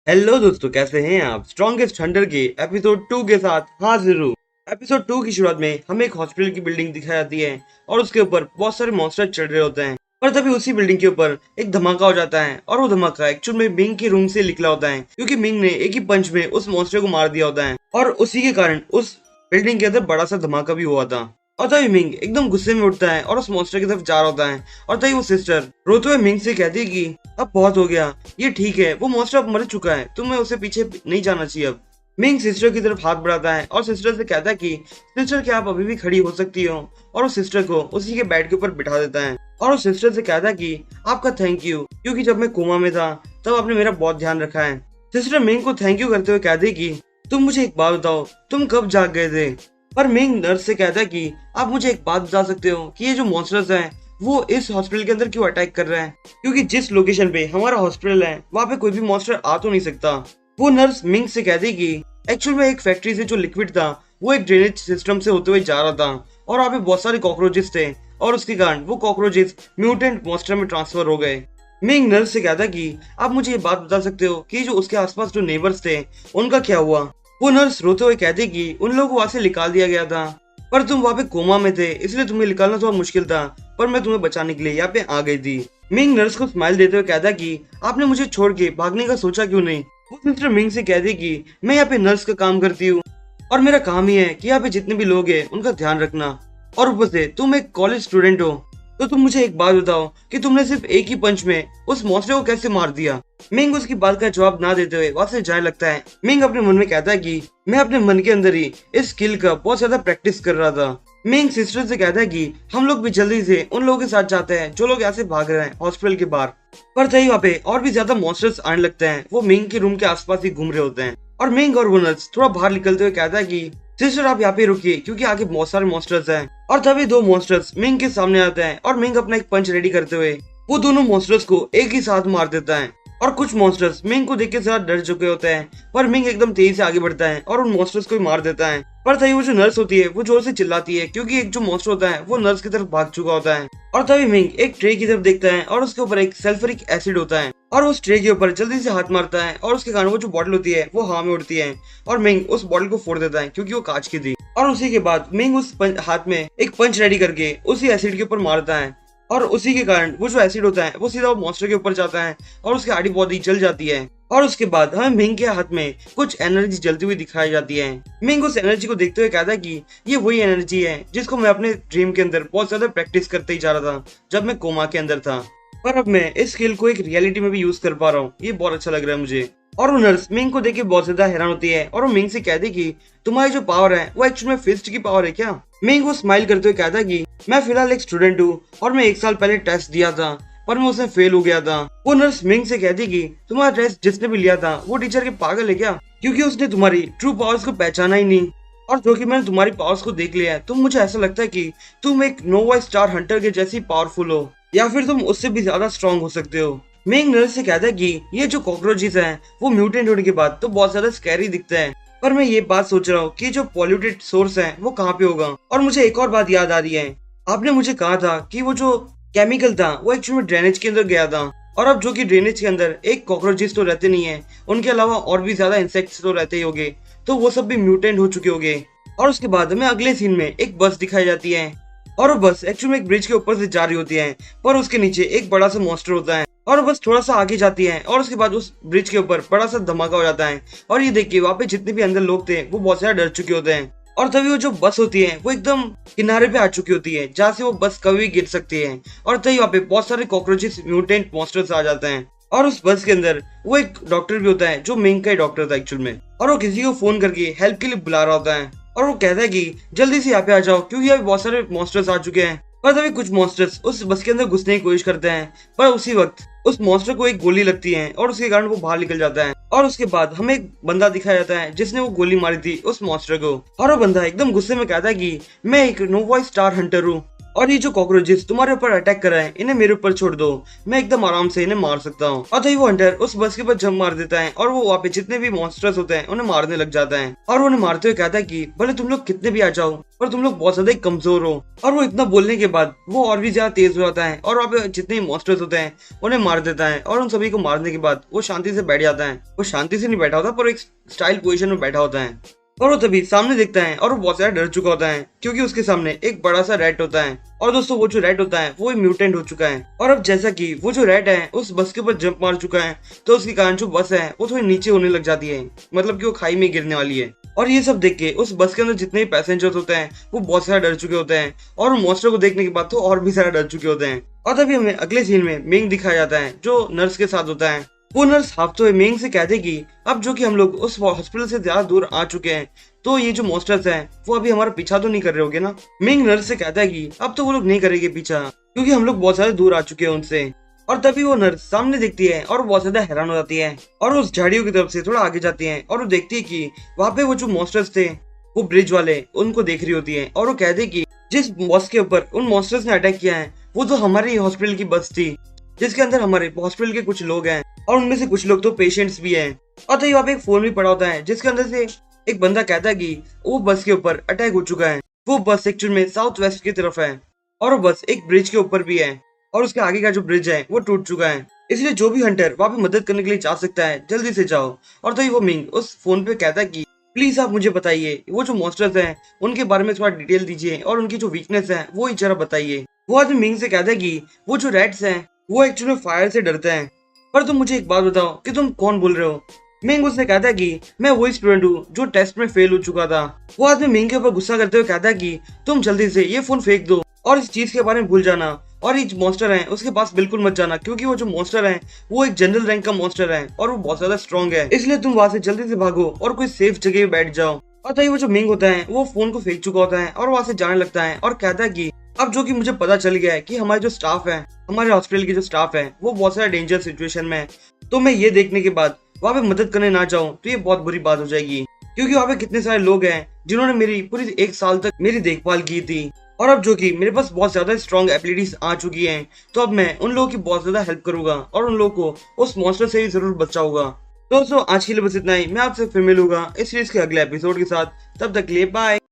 Hello दोस्तों, कैसे हैं आप। स्ट्रॉन्गेस्ट हंटर के एपिसोड 2 के साथ हाजिर हूँ। एपिसोड 2 की शुरुआत में हमें एक हॉस्पिटल की बिल्डिंग दिखाई जाती है और उसके ऊपर बहुत सारे मॉन्स्टर चढ़ रहे होते हैं। पर तभी उसी बिल्डिंग के ऊपर एक धमाका हो जाता है और वो धमाका एक्चुअल में मिंग के रूम से निकला होता है, क्योंकि मिंग ने एक ही पंच में उस मॉन्स्टर को मार दिया होता है और उसी के कारण उस बिल्डिंग के अंदर बड़ा सा धमाका भी हुआ था। और तभी मिंग एकदम गुस्से में उठता है और उस मॉन्स्टर की तरफ जा रहा होता है। और तभी वो सिस्टर रोते हुए मिंग से कहती है कि अब बहुत हो गया, ये ठीक है, वो मॉन्स्टर अब मर चुका है, तुम्हें उसे पीछे नहीं जाना चाहिए। अब मिंग सिस्टर की तरफ हाथ बढ़ाता है और सिस्टर से कहता है कि सिस्टर, क्या आप अभी भी खड़ी हो सकती हो। और उस सिस्टर को उसी के बेड के ऊपर बिठा देता है और उस सिस्टर से कहता है कि आपका थैंक यू, क्योंकि जब मैं कोमा में था तब आपने मेरा बहुत ध्यान रखा है। सिस्टर मिंग को थैंक यू करते हुए कहती है कि तुम मुझे एक बात बताओ, तुम कब जाग गए थे। पर मिंग नर्स से कहता है कि आप मुझे एक बात बता सकते हो कि ये जो मॉन्स्टर्स हैं वो इस हॉस्पिटल के अंदर क्यों अटैक कर रहे हैं, क्योंकि जिस लोकेशन पे हमारा हॉस्पिटल है वहाँ पे कोई भी मॉन्स्टर आ तो नहीं सकता। वो नर्स मिंग से कहती कि एक्चुअल में एक फैक्ट्री से जो लिक्विड था वो एक ड्रेनेज सिस्टम से होते हुए जा रहा था और वहाँ पे बहुत सारे कॉकरोचेस थे और उसके कारण वो कॉकरोचेस म्यूटेंट मॉन्स्टर में ट्रांसफर हो गए। मिंग नर्स से कहता कि आप मुझे ये बात बता सकते हो कि जो उसके आसपास जो नेबर्स थे उनका क्या हुआ। वो नर्स रोते हुए कहती कि उन लोगों को वहां से निकाल दिया गया था, पर तुम वहां पे कोमा में थे इसलिए तुम्हें निकालना थोड़ा मुश्किल था, पर मैं तुम्हें बचाने के लिए यहाँ पे आ गई थी। मिंग नर्स को स्माइल देते हुए कहता कि आपने मुझे छोड़ के भागने का सोचा क्यों नहीं। वो सिस्टर मिंग से कहती कि मैं यहाँ पे नर्स का काम करती हूँ और मेरा काम ही है कि यहाँ पे जितने भी लोग हैं उनका ध्यान रखना, और ऊपर से तुम एक कॉलेज स्टूडेंट हो, तो तुम मुझे एक बात बताओ कि तुमने सिर्फ एक ही पंच में उस मॉन्स्टर को कैसे मार दिया। मिंग उसकी बात का जवाब ना देते हुए वहां से जाने लगता है। मिंग अपने मन में कहता है कि मैं अपने मन के अंदर ही इस स्किल का बहुत ज्यादा प्रैक्टिस कर रहा था। मिंग सिस्टर से कहता है कि हम लोग भी जल्दी से उन लोगों के साथ जाते हैं जो लोग यहाँ से भाग रहे हैं हॉस्पिटल के बाहर। पर तभी वहाँ पे और भी ज्यादा मॉन्स्टर्स आने लगते हैं, वो मिंग के रूम के आसपास ही घूम रहे होते हैं। और मिंग और वो नर्स थोड़ा बाहर निकलते हुए कहता है कि सिस्टर आप यहाँ पे रुकिए, क्योंकि आगे बहुत सारे मॉन्स्टर्स हैं। और तभी दो मॉन्स्टर्स मिंग के सामने आते हैं और मिंग अपना एक पंच रेडी करते हुए वो दोनों मॉन्स्टर्स को एक ही साथ मार देता है। और कुछ मॉन्स्टर्स मिंग को देख के जरा डर चुके होते हैं, पर मिंग एकदम तेजी से आगे बढ़ता है और उन मॉन्स्टर्स को ही मार देता है। पर तभी वो जो नर्स होती है वो जोर से चिल्लाती है, क्योंकि एक जो मॉन्स्टर होता है वो नर्स की तरफ भाग चुका होता है। और तभी मिंग एक ट्रे की तरफ देखता है और उसके ऊपर एक सल्फ्यूरिक एसिड होता है और उस ट्रे के ऊपर जल्दी से हाथ मारता है और उसके कारण वो जो बॉटल होती है वो हवा में उड़ती है और मिंग उस बॉटल को फोड़ देता है, क्योंकि वो कांच की थी। और उसी के बाद मिंग उस हाथ में एक पंच रेडी करके उसी एसिड के ऊपर मारता है और उसी के कारण वो जो एसिड होता है वो सीधा वो मॉन्स्टर के ऊपर जाता है और उसकी आधी बॉडी जल जाती है। और उसके बाद हमें मिंग के हाथ में कुछ एनर्जी जलती हुई दिखाई जाती है। मिंग उस एनर्जी को देखते हुए कहता है कि ये वही एनर्जी है जिसको मैं अपने ड्रीम के अंदर बहुत ज्यादा प्रैक्टिस करते ही जा रहा था जब मैं कोमा के अंदर था, पर अब मैं इस स्किल को एक रियलिटी में भी यूज कर पा रहा हूँ, ये बहुत अच्छा लग रहा है मुझे। और वो नर्स मिंग को देख के बहुत ज्यादा हैरान होती है और वो मिंग से कहती कि तुम्हारी जो पावर है वो एक्चुअली में फिस्ट की पावर है क्या। मिंग को स्माइल करते हुए कहता कि मैं फिलहाल एक स्टूडेंट हूँ और मैं 1 साल पहले टेस्ट दिया था पर मैं उसमें फेल हो गया था। वो नर्स मिंग से कहती कि तुम्हारा टेस्ट जिसने भी लिया था वो टीचर के पागल है क्या, क्योंकि उसने तुम्हारी ट्रू पावर्स को पहचाना ही नहीं। और जो कि मैंने तुम्हारी पावर्स को देख लिया है, तो मुझे ऐसा लगता है कि तुम एक नोवा स्टार हंटर के जैसी पावरफुल हो, या फिर तुम उससे भी ज्यादा स्ट्रॉन्ग हो सकते हो। मिंग नर्स से कहता है कि ये जो कॉकरोचेस हैं वो म्यूटेंट होने के बाद तो बहुत ज्यादा स्कैरी दिखते हैं, पर मैं ये बात सोच रहा हूँ कि जो पॉल्यूटेड सोर्स है वो कहाँ पे होगा। और मुझे एक और बात याद आ रही है, आपने मुझे कहा था कि वो जो केमिकल था वो एक्चुअली में ड्रेनेज के अंदर गया था, और अब जो कि ड्रेनेज के अंदर एक कॉकरोचेस तो रहते नहीं है, उनके अलावा और भी ज्यादा इंसेक्ट्स तो रहते ही होंगे, तो वो सब भी म्यूटेंट हो चुके होंगे। और उसके बाद हमें अगले सीन में एक बस दिखाई जाती है और वो बस एक्चुअली में एक ब्रिज के ऊपर से जा रही होती है, पर उसके नीचे एक बड़ा सा मॉन्स्टर होता है और बस थोड़ा सा आगे जाती है और उसके बाद उस ब्रिज के ऊपर बड़ा सा धमाका हो जाता है। और ये देखिए वहाँ पे जितने भी अंदर लोग थे वो बहुत ज्यादा डर चुके होते हैं, और तभी वो जो बस होती है वो एकदम किनारे पे आ चुकी होती है जहाँ से वो बस कभी भी गिर सकती है। और तभी वहाँ पे बहुत सारे कॉकरोचेस म्यूटेंट मॉन्स्टर्स आ जाते हैं और उस बस के अंदर वो एक डॉक्टर भी होता है जो मिंग का ही डॉक्टर था एक्चुअल में, और वो किसी को फोन करके हेल्प के लिए बुला रहा होता है और वो कहता है कि जल्दी से यहाँ पे आ जाओ, क्योंकि यहाँ बहुत सारे मॉन्स्टर्स आ चुके हैं। पर तभी कुछ मॉन्स्टर्स उस बस के अंदर घुसने की कोशिश करते हैं, पर उसी वक्त उस मॉन्स्टर को एक गोली लगती है और उसके कारण वो बाहर निकल जाता है। और उसके बाद हमें एक बंदा दिखाया जाता है जिसने वो गोली मारी थी उस मॉन्स्टर को, और वो बंदा एकदम गुस्से में कहता है कि मैं एक नोवा स्टार हंटर हूँ और ये जो कॉकरोचेस तुम्हारे ऊपर अटैक कर रहे हैं इन्हें मेरे ऊपर छोड़ दो, मैं एकदम आराम से इन्हें मार सकता हूँ। और तभी वो हंटर उस बस के ऊपर जंप मार देता है और वो वहाँ पे जितने भी मॉन्स्टर्स होते हैं उन्हें मारने लग जाता है। और उन्हें मारते हुए कहता है कि भले तुम लोग कितने भी आ जाओ पर तुम लोग बहुत ज्यादा ही कमजोर हो। और वो इतना बोलने के बाद वो और भी ज्यादा तेज हो जाता है और वहाँ पे जितने भी मॉन्स्टर्स होते हैं उन्हें मार देता है। और उन सभी को मारने के बाद वो शांति से बैठ जाता है। वो शांति से नहीं बैठा होता पर एक स्टाइल पोजीशन में बैठा होता है। और वो तभी सामने देखता है और वो बहुत ज्यादा डर चुका होता है क्योंकि उसके सामने एक बड़ा सा रैट होता है। और दोस्तों वो जो रैट होता है वो म्यूटेंट हो चुका है। और अब जैसा कि वो जो रैट है उस बस के ऊपर जंप मार चुका है तो उसके कारण जो बस है वो थोड़ी नीचे होने लग जाती है, मतलब कि वो खाई में गिरने वाली है। और ये सब देख के उस बस के अंदर जितने भी पैसेंजर्स होते हैं वो बहुत सारा डर चुके होते हैं और मॉन्स्टर को देखने के बाद तो और भी सारा डर चुके होते हैं। और तभी हमें अगले सीन में मिंग दिखाया जाता है जो नर्स के साथ होता है। वो नर्स हाफते हुए मिंग से कहते कि अब जो कि हम लोग उस हॉस्पिटल से ज्यादा दूर आ चुके हैं तो ये जो मॉन्स्टर्स हैं वो अभी हमारा पीछा तो नहीं कर रहे होगे ना। मिंग नर्स से कहता है कि अब तो वो लोग नहीं करेंगे पीछा क्योंकि हम लोग बहुत ज्यादा दूर आ चुके हैं उनसे। और तभी वो नर्स सामने देखती है और बहुत ज्यादा हैरान हो जाती है और उस झाड़ियों की तरफ से थोड़ा आगे जाती है और वो देखती है कि वहाँ पे वो जो मॉन्स्टर्स थे वो ब्रिज वाले उनको देख रही होती है। और वो कहते हैं कि जिस बस के ऊपर उन मॉन्स्टर्स ने अटैक किया है वो तो हमारी हॉस्पिटल की बस थी जिसके अंदर हमारे हॉस्पिटल के कुछ लोग हैं और उनमें से कुछ लोग तो पेशेंट्स भी हैं। और तो वहाँ पे एक फोन भी पड़ा होता है जिसके अंदर से एक बंदा कहता है कि वो बस के ऊपर अटैक हो चुका है। वो बस एक्चुअल में साउथ वेस्ट की तरफ है और वो बस एक ब्रिज के ऊपर भी है और उसके आगे का जो ब्रिज है वो टूट चुका है, इसलिए जो भी हंटर वहाँ पे मदद करने के लिए जा सकता है जल्दी से जाओ। और तो वो मिंग उस फोन पे कहता है कि प्लीज आप मुझे बताइए वो जो मॉन्स्टर्स हैं उनके बारे में थोड़ा डिटेल दीजिए और उनकी जो वीकनेस है वो ही जरा बताइए। वो आदमी मिंग से कहता है कि वो जो रैट्स हैं वो एक्चुअली फायर से डरते हैं। पर तुम मुझे एक बात बताओ कि तुम कौन बोल रहे हो। मिंग उससे कहता है कि मैं वही स्टूडेंट हूँ जो टेस्ट में फेल हो चुका था। वो आदमी मिंग के ऊपर गुस्सा करते हुए कहता है कि तुम जल्दी से ये फोन फेंक दो और इस चीज के बारे में भूल जाना और ये मॉन्स्टर है उसके पास बिल्कुल मत जाना क्योंकि वो जो मॉन्स्टर है वो एक जनरल रैंक का मॉन्स्टर है और वो बहुत ज्यादा स्ट्रॉन्ग है, इसलिए तुम वहां से जल्दी से भागो और कोई सेफ जगह पे बैठ जाओ। और तभी वो जो मिंग होता है वो फोन को फेंक चुका होता है और वहां से जाने लगता है और कहता है कि अब जो कि मुझे पता चल गया है कि हमारे जो स्टाफ है, हमारे हॉस्पिटल की जो स्टाफ है वो बहुत सारा डेंजर सिचुएशन में है, तो मैं ये देखने के बाद वहाँ पे मदद करने ना जाऊँ तो ये बहुत बुरी बात हो जाएगी क्योंकि वहाँ पे कितने सारे लोग हैं जिन्होंने मेरी पूरी 1 साल तक मेरी देखभाल की थी और अब जो कि मेरे पास बहुत ज्यादा स्ट्रॉन्ग एबिलिटीज आ चुकी हैं तो अब मैं उन लोगों की बहुत ज्यादा हेल्प करूंगा और उन लोगों को उस मॉन्स्टर से ही जरूर बचाऊंगा। दोस्तों आज के लिए बस इतना ही, मैं आपसे फिर मिलूंगा इस सीरीज के अगले एपिसोड के साथ। तब तक के लिए बाय।